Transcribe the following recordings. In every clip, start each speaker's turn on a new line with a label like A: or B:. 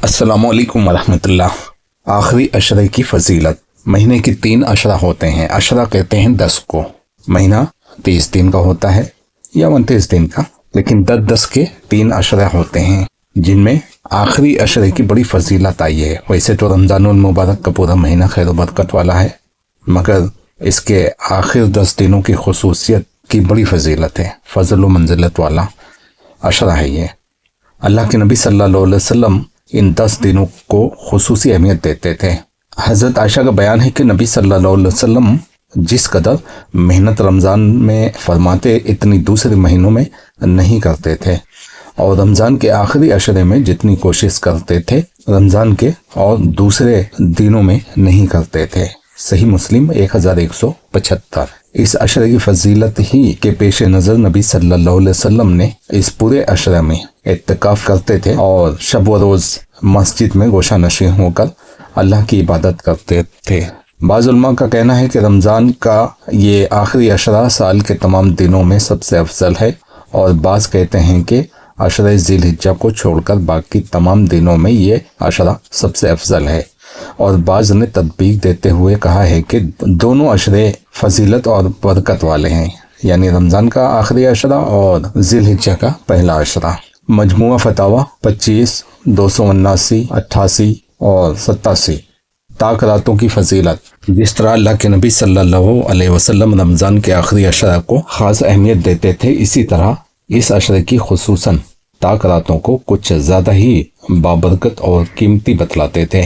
A: السلام علیکم ورحمۃ اللہ۔ آخری عشرے کی فضیلت۔ مہینے کی 3 عشرہ ہوتے ہیں۔ عشرہ کہتے ہیں 10 کو۔ مہینہ 30 دن کا ہوتا ہے یا 29 دن کا، لیکن 10 کے 3 عشرہ ہوتے ہیں جن میں آخری عشرے کی بڑی فضیلت آئی ہے۔ ویسے تو رمضان المبارک کا پورا مہینہ خیر و برکت والا ہے، مگر اس کے آخر 10 دنوں کی خصوصیت کی بڑی فضیلت ہے۔ فضل و منزلت والا عشرہ ہے یہ۔ اللہ کے نبی صلی اللہ علیہ وسلم ان 10 دنوں کو خصوصی اہمیت دیتے تھے۔ حضرت عائشہ کا بیان ہے کہ نبی صلی اللہ علیہ وسلم جس قدر محنت رمضان میں فرماتے اتنی دوسرے مہینوں میں نہیں کرتے تھے، اور رمضان کے آخری عشرے میں جتنی کوشش کرتے تھے رمضان کے اور دوسرے دنوں میں نہیں کرتے تھے۔ صحیح مسلم 1175۔ اس عشرے کی فضیلت ہی کے پیش نظر نبی صلی اللہ علیہ وسلم نے اس پورے عشرے میں اعتکاف کرتے تھے اور شب و روز مسجد میں گوشہ نشین ہو کر اللہ کی عبادت کرتے تھے۔ بعض علماء کا کہنا ہے کہ رمضان کا یہ آخری عشرہ سال کے تمام دنوں میں سب سے افضل ہے، اور بعض کہتے ہیں کہ عشرہ ذی الحجہ کو چھوڑ کر باقی تمام دنوں میں یہ عشرہ سب سے افضل ہے، اور بعض نے تطبیق دیتے ہوئے کہا ہے کہ دونوں عشرے فضیلت اور برکت والے ہیں، یعنی رمضان کا آخری عشرہ اور ذی الحجہ کا پہلا عشرہ۔ مجموعہ فتاوی 25، 279، 88 اور 87۔ طاق راتوں کی فضیلت۔ جس طرح اللہ کے نبی صلی اللہ علیہ وسلم رمضان کے آخری عشرہ کو خاص اہمیت دیتے تھے، اسی طرح اس عشرے کی خصوصاً طاق راتوں کو کچھ زیادہ ہی بابرکت اور قیمتی بتلاتے تھے۔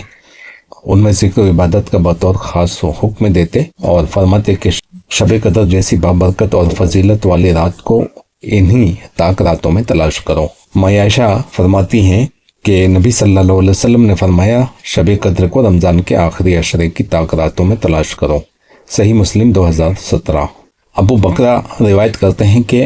A: ان میں ذکر و عبادت کا بطور خاص حکم دیتے اور فرماتے کہ شب قدر جیسی بابرکت اور فضیلت والی رات کو انہی طاق راتوں میں تلاش کرو۔ عائشہ فرماتی ہیں کہ نبی صلی اللہ علیہ وسلم نے فرمایا، شب قدر کو رمضان کے آخری عشرے کی طاق راتوں میں تلاش کرو۔ صحیح مسلم 2017۔ ابو بکرہ روایت کرتے ہیں کہ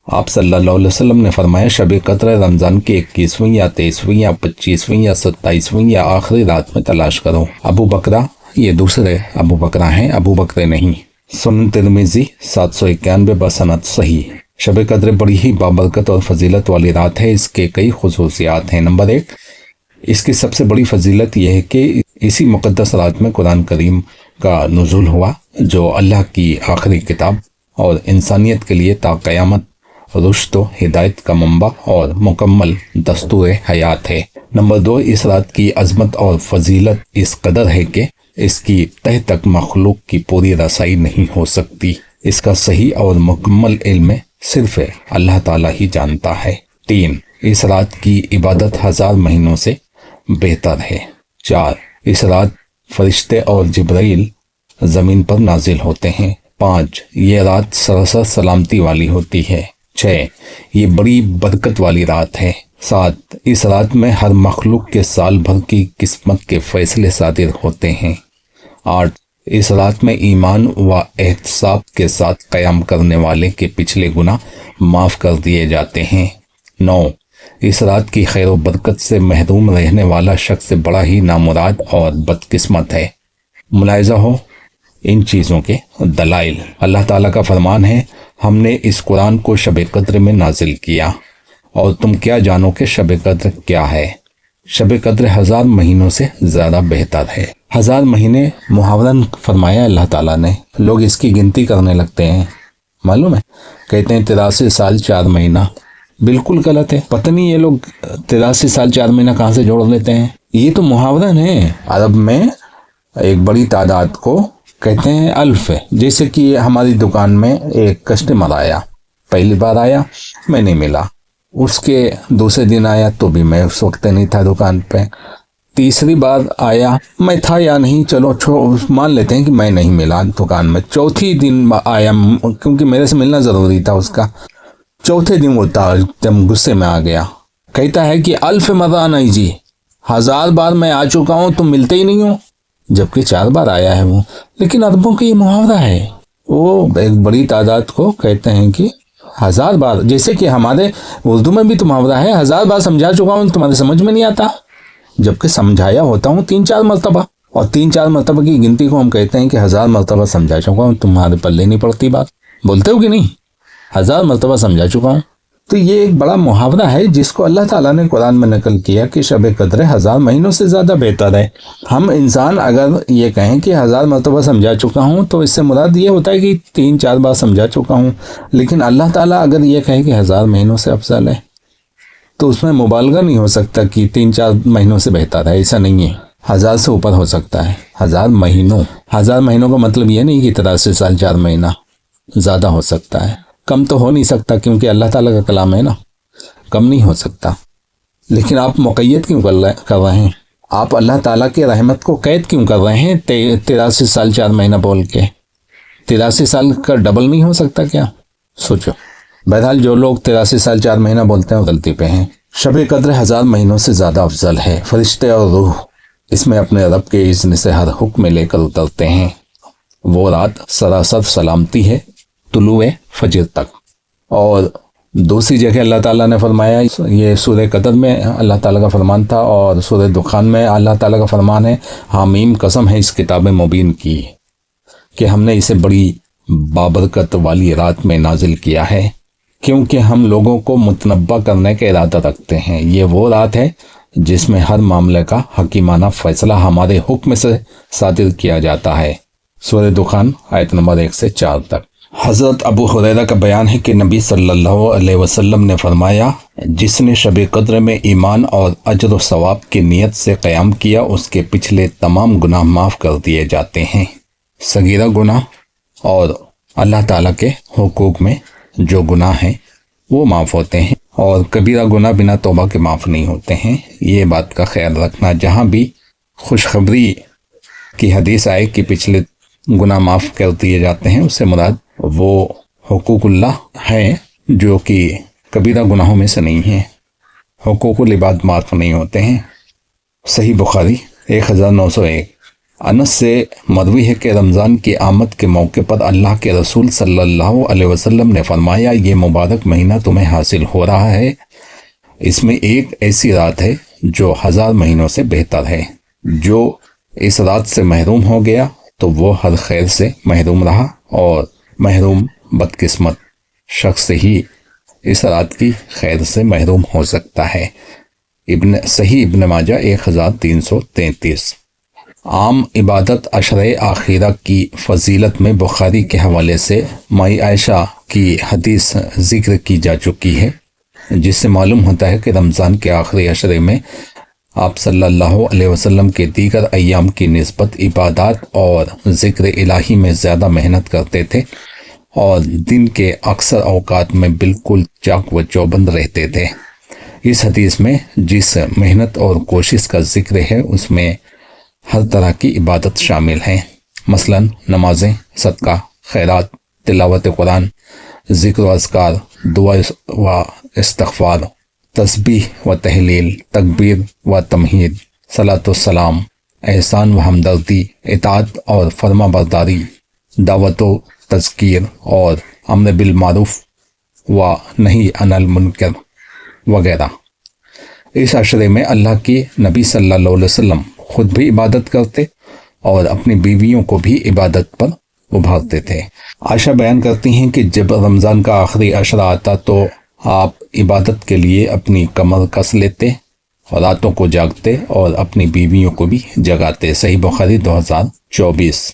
A: آپ صلی اللہ علیہ وسلم نے فرمایا، شب قدر رمضان کی 21ویں یا 23ویں یا 25ویں یا 27ویں یا آخری رات میں تلاش کرو۔ ابو بکرہ یہ دوسرے ابو بکرہ ہیں، ابو بکرے نہیں۔ سنن ترمذی 791 بسند صحیح۔ شب قدر بڑی ہی بابرکت اور فضیلت والی رات ہے۔ اس کے کئی خصوصیات ہیں۔ نمبر 1، اس کی سب سے بڑی فضیلت یہ ہے کہ اسی مقدس رات میں قرآن کریم کا نزول ہوا، جو اللہ کی آخری کتاب اور انسانیت کے لیے تا قیامت رشد و ہدایت کا منبع اور مکمل دستور حیات ہے۔ نمبر 2، اس رات کی عظمت اور فضیلت اس قدر ہے کہ اس کی تہ تک مخلوق کی پوری رسائی نہیں ہو سکتی۔ اس کا صحیح اور مکمل علم صرف اللہ تعالیٰ ہی جانتا ہے۔ 3، اس رات کی عبادت 1000 مہینوں سے بہتر ہے۔ 4، اس رات فرشتے اور جبرائیل زمین پر نازل ہوتے ہیں۔ 5، یہ رات سراسر سلامتی والی ہوتی ہے۔ 6، یہ بڑی برکت والی رات ہے۔ 7، اس رات میں ہر مخلوق کے سال بھر کی قسمت کے فیصلے صادر ہوتے ہیں۔ 8، اس رات میں ایمان و احتساب کے ساتھ قیام کرنے والے کے پچھلے گناہ معاف کر دیے جاتے ہیں۔ 9، اس رات کی خیر و برکت سے محروم رہنے والا شخص بڑا ہی نامراد اور بدقسمت ہے۔ ملاحظہ ہو ان چیزوں کے دلائل۔ اللہ تعالیٰ کا فرمان ہے، ہم نے اس قرآن کو شب قدر میں نازل کیا، اور تم کیا جانو کہ شب قدر کیا ہے؟ شب قدر 1000 مہینوں سے زیادہ بہتر ہے۔ 1000 مہینے محاورن فرمایا اللہ تعالیٰ نے۔ لوگ اس کی گنتی کرنے لگتے ہیں، معلوم ہے، کہتے ہیں 83 سال 4 مہینہ۔ بالکل غلط ہے۔ پتہ نہیں یہ لوگ 83 سال 4 مہینہ کہاں سے جوڑ لیتے ہیں۔ یہ تو محاورن ہے۔ عرب میں ایک بڑی تعداد کو کہتے ہیں الف۔ جیسے کہ ہماری دکان میں ایک کسٹمر آیا، پہلی بار آیا میں نہیں ملا، اس کے دوسرے دن آیا تو بھی میں اس وقت نہیں تھا دکان پہ، تیسری بار آیا میں تھا یا نہیں، چلو مان لیتے ہیں کہ میں نہیں ملا دکان میں، چوتھی دن آیا کیونکہ میرے سے ملنا ضروری تھا اس کا، چوتھے دن وہ تم غصے میں آ گیا، کہتا ہے کہ الف مرہ نہیں جی، 1000 بار میں آ چکا ہوں تم ملتے ہی نہیں ہو، جبکہ 4 بار آیا ہے وہ۔ لیکن عربوں کا یہ محاورہ ہے، وہ ایک بڑی تعداد کو کہتے ہیں کہ 1000 بار، جیسے کہ ہمارے اردو میں بھی تو محاورہ ہے، 1000 بار سمجھا چکا ہوں تمہارے سمجھ میں نہیں آتا، جبکہ سمجھایا ہوتا ہوں 3-4 مرتبہ، اور 3-4 مرتبہ کی گنتی کو ہم کہتے ہیں کہ 1000 مرتبہ سمجھا چکا ہوں، تمہارے پلے نہیں پڑتی بات، بولتے ہو کہ نہیں؟ 1000 مرتبہ سمجھا چکا ہوں، تو یہ ایک بڑا محاورہ ہے جس کو اللہ تعالیٰ نے قرآن میں نقل کیا کہ شب قدر 1000 مہینوں سے زیادہ بہتر ہے۔ ہم انسان اگر یہ کہیں کہ 1000 مرتبہ سمجھا چکا ہوں تو اس سے مراد یہ ہوتا ہے کہ 3-4 بار سمجھا چکا ہوں، لیکن اللہ تعالیٰ اگر یہ کہے کہ 1000 مہینوں سے افضل ہے تو اس میں مبالغہ نہیں ہو سکتا کہ 3-4 مہینوں سے بہتر ہے، ایسا نہیں ہے۔ 1000 سے اوپر ہو سکتا ہے۔ 1000 مہینوں کا مطلب یہ نہیں کہ 83 سال 4 مہینہ، زیادہ ہو سکتا ہے، کم تو ہو نہیں سکتا کیونکہ اللہ تعالیٰ کا کلام ہے نا، کم نہیں ہو سکتا۔ لیکن آپ مقید کیوں کر رہے ہیں؟ آپ اللہ تعالیٰ کی رحمت کو قید کیوں کر رہے ہیں 83 سال 4 مہینہ بول کے؟ 83 سال کا ڈبل نہیں ہو سکتا کیا؟ سوچو۔ بہرحال جو لوگ 83 سال 4 مہینہ بولتے ہیں وہ غلطی پہ ہیں۔ شب قدر 1000 مہینوں سے زیادہ افضل ہے۔ فرشتے اور روح اس میں اپنے رب کے اذن سے ہر حکم لے کر اترتے ہیں۔ وہ رات سراسر سلامتی ہے طلوع فجر تک۔ اور دوسری جگہ اللہ تعالیٰ نے فرمایا، یہ سورہ قدر میں اللہ تعالیٰ کا فرمان تھا، اور سورہ دخان میں اللہ تعالیٰ کا فرمان ہے، حامیم قسم ہے اس کتاب مبین کی کہ ہم نے اسے بڑی بابرکت والی رات میں نازل کیا ہے، کیونکہ ہم لوگوں کو متنبع کرنے کا ارادہ رکھتے ہیں۔ یہ وہ رات ہے جس میں ہر معاملے کا حکیمانہ فیصلہ ہمارے حکم سے صادر کیا جاتا ہے۔ سورہ دخان آیت نمبر 1 سے 4 تک۔ حضرت ابو ہریرہ کا بیان ہے کہ نبی صلی اللہ علیہ وسلم نے فرمایا، جس نے شب قدر میں ایمان اور اجر و ثواب کی نیت سے قیام کیا اس کے پچھلے تمام گناہ معاف کر دیے جاتے ہیں۔ صغیرہ گناہ اور اللہ تعالیٰ کے حقوق میں جو گناہ ہیں وہ معاف ہوتے ہیں، اور کبیرہ گناہ بنا توبہ کے معاف نہیں ہوتے ہیں۔ یہ بات کا خیال رکھنا، جہاں بھی خوشخبری کی حدیث آئے کہ پچھلے گناہ معاف کر دیے جاتے ہیں، اس سے مراد وہ حقوق اللہ ہیں جو کہ کبیرہ گناہوں میں سے نہیں ہیں۔ حقوق العباد معاف نہیں ہوتے ہیں۔ صحیح بخاری 1901۔ انس سے مروی ہے کہ رمضان کی آمد کے موقع پر اللہ کے رسول صلی اللہ علیہ وسلم نے فرمایا، یہ مبارک مہینہ تمہیں حاصل ہو رہا ہے، اس میں ایک ایسی رات ہے جو 1000 مہینوں سے بہتر ہے۔ جو اس رات سے محروم ہو گیا تو وہ ہر خیر سے محروم رہا، اور محروم بدقسمت شخص ہی اس رات کی خیر سے محروم ہو سکتا ہے۔ صحیح ابن ماجہ 1333۔ عام عبادت عشرہ آخرہ کی فضیلت میں بخاری کے حوالے سے مائی عائشہ کی حدیث ذکر کی جا چکی ہے، جس سے معلوم ہوتا ہے کہ رمضان کے آخری عشرے میں آپ صلی اللہ علیہ وسلم کے دیگر ایام کی نسبت عبادات اور ذکر الہی میں زیادہ محنت کرتے تھے، اور دن کے اکثر اوقات میں بالکل چاق و چوبند رہتے تھے۔ اس حدیث میں جس محنت اور کوشش کا ذکر ہے اس میں ہر طرح کی عبادت شامل ہیں، مثلا نمازیں، صدقہ، خیرات، تلاوت قرآن، ذکر و اذکار، دعا و استغفار، تسبیح و تحلیل، تکبیر و تمہید، صلاۃ و سلام، احسان و ہمدردی، اطاعت اور فرما برداری، دعوت و تذکیر، اور امر بالمعروف و نہی عن المنکر وغیرہ۔ اس عشرے میں اللہ کے نبی صلی اللہ علیہ وسلم خود بھی عبادت کرتے اور اپنی بیویوں کو بھی عبادت پر ابھارتے تھے۔ عائشہ بیان کرتی ہیں کہ جب رمضان کا آخری عشرہ آتا تو آپ عبادت کے لیے اپنی کمر کس لیتے، راتوں کو جاگتے اور اپنی بیویوں کو بھی جگاتے۔ صحیح بخاری 2024۔